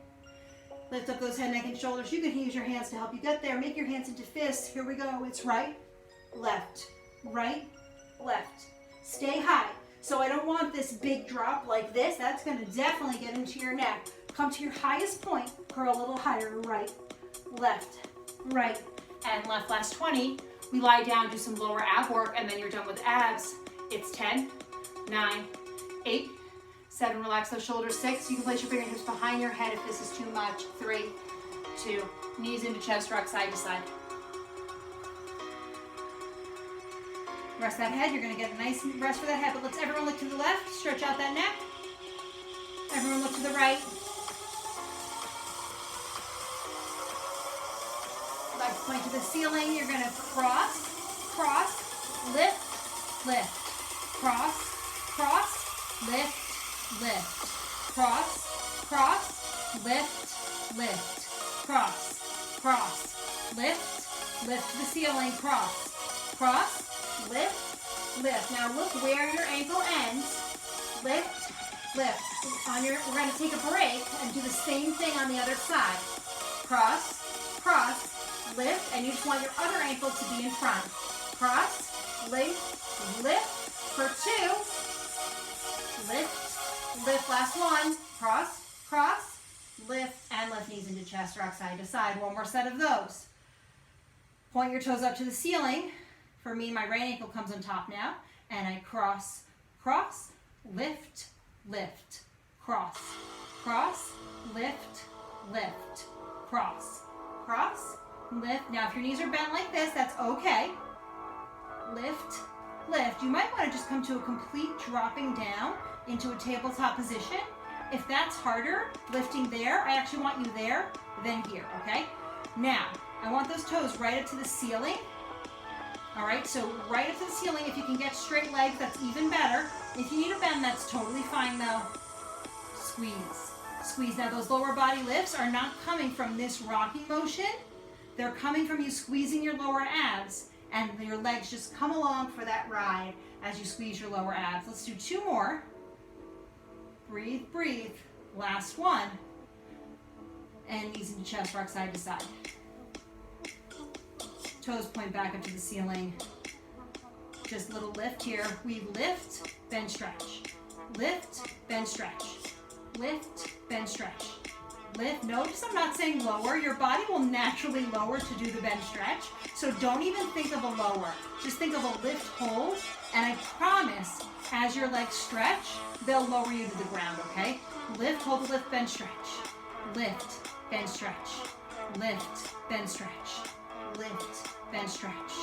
Lift up those head, neck, and shoulders. You can use your hands to help you get there. Make your hands into fists. Here we go. It's right, left, right, left. Stay high. So I don't want this big drop like this. That's going to definitely get into your neck. Come to your highest point. Curl a little higher. Right, left, right, and left. Last 20. We lie down, do some lower ab work, and then you're done with abs. It's 10, 9, 8, 7, relax those shoulders. 6, you can place your fingertips behind your head if this is too much. 3, 2, knees into chest, rock side to side. Rest that head, you're gonna get a nice rest for that head, but let's everyone look to the left, stretch out that neck. Everyone look to the right. Legs point to the ceiling, you're gonna cross, cross, lift, lift, cross, cross, lift, lift, cross, cross, lift, lift, cross, cross, lift, lift to the ceiling, cross, cross, lift, lift. Now look where your ankle ends. Lift, lift. We're going to take a break and do the same thing on the other side. Cross, cross, lift, and you just want your other ankle to be in front. Cross, lift, lift for 2. Lift, lift. Last 1. Cross, cross, lift, and left knees into chest, rock side to side. 1 more set of those. Point your toes up to the ceiling. For me, my right ankle comes on top now, and I cross, cross, lift, lift, cross, cross, lift, lift, cross, cross, lift. Now, if your knees are bent like this, that's okay. Lift, lift. You might want to just come to a complete dropping down into a tabletop position. If that's harder, lifting there, I actually want you there, then here, okay? Now, I want those toes right up to the ceiling. All right, so right up to the ceiling. If you can get straight legs, that's even better. If you need a bend, that's totally fine though. Squeeze, squeeze. Now those lower body lifts are not coming from this rocking motion. They're coming from you squeezing your lower abs, and your legs just come along for that ride as you squeeze your lower abs. Let's do 2 more. Breathe, breathe. Last 1. And knees into chest, rock side to side. Toes point back up to the ceiling. Just a little lift here. We lift, bend, stretch. Lift, bend, stretch. Lift, bend, stretch. lift. Notice I'm not saying lower. Your body will naturally lower to do the bench stretch. So don't even think of a lower. Just think of a lift, hold, and I promise as your legs stretch, they'll lower you to the ground, okay? Lift, hold, lift, bench stretch. Lift, bench stretch. Lift, bench stretch. Lift, bench stretch.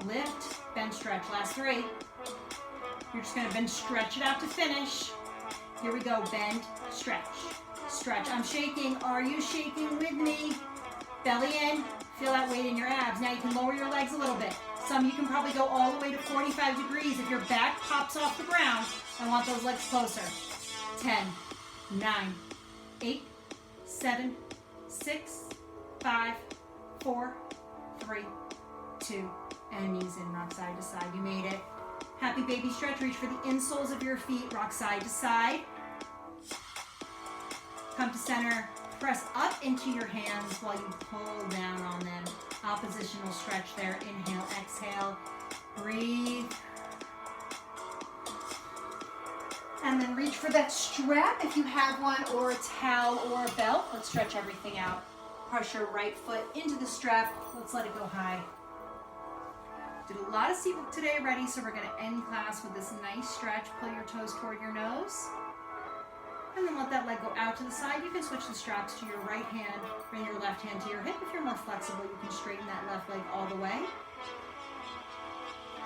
Lift, bench stretch. Last 3. You're just gonna bench stretch it out to finish. Here we go, bend, stretch, stretch. I'm shaking, are you shaking with me? Belly in, feel that weight in your abs. Now you can lower your legs a little bit. Some you can probably go all the way to 45 degrees. If your back pops off the ground, I want those legs closer. 10, 9, 8, 7, 6, 5, 4, 3, 2, and knees in, rock side to side. You made it. Happy baby stretch. Reach for the insoles of your feet. Rock side to side. Come to center. Press up into your hands while you pull down on them. Oppositional stretch there. Inhale, exhale. Breathe. And then reach for that strap if you have one, or a towel or a belt. Let's stretch everything out. Press your right foot into the strap. Let's let it go high. Did a lot of seat work today already, so we're going to end class with this nice stretch. Pull your toes toward your nose. And then let that leg go out to the side. You can switch the straps to your right hand. Bring your left hand to your hip. If you're more flexible, you can straighten that left leg all the way.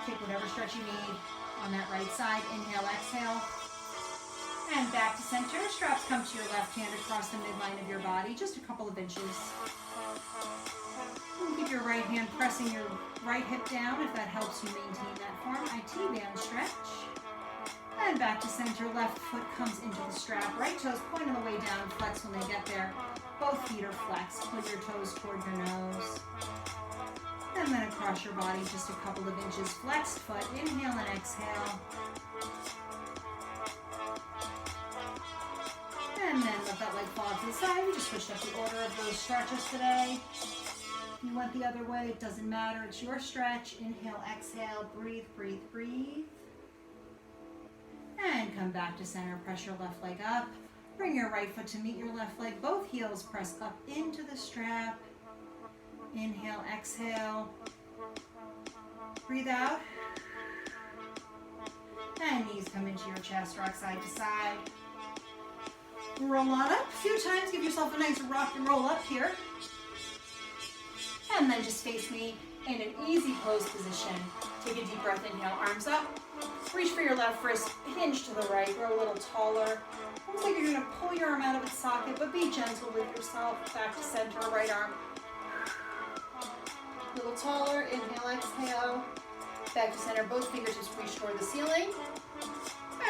Take whatever stretch you need on that right side. Inhale, exhale. And back to center. Straps come to your left hand across the midline of your body, just a couple of inches. And keep your right hand pressing your right hip down if that helps you maintain that form. IT-band stretch. And back to center. Left foot comes into the strap. Right toes point on the way down. Flex when they get there. Both feet are flexed. Pull your toes toward your nose. And then across your body, just a couple of inches. Flexed foot. Inhale and exhale. And then let that leg fall to the side. We just switched up the order of those stretches today. If you went the other way, it doesn't matter. It's your stretch. Inhale, exhale. Breathe, breathe, breathe. And come back to center. Press your left leg up. Bring your right foot to meet your left leg. Both heels press up into the strap. Inhale, exhale. Breathe out. And knees come into your chest. Rock side to side. Roll on up a few times. Give yourself a nice rock and roll up here. And then just face me in an easy pose position. Take a deep breath. Inhale, arms up. Reach for your left wrist. Hinge to the right. Grow a little taller. Looks like you're going to pull your arm out of its socket, but be gentle with yourself. Back to center. Right arm. A little taller. Inhale, exhale. Back to center. Both fingertips reach toward the ceiling.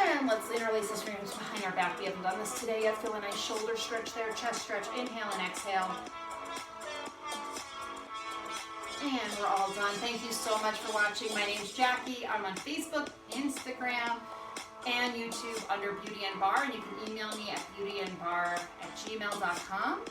And let's interlace the fingers behind our back. We haven't done this today yet. Feel a nice shoulder stretch there, chest stretch. Inhale and exhale. And we're all done. Thank you so much for watching. My name's Jackie. I'm on Facebook, Instagram, and YouTube under Beauty and Barre. And you can email me at beautyandbarre@gmail.com.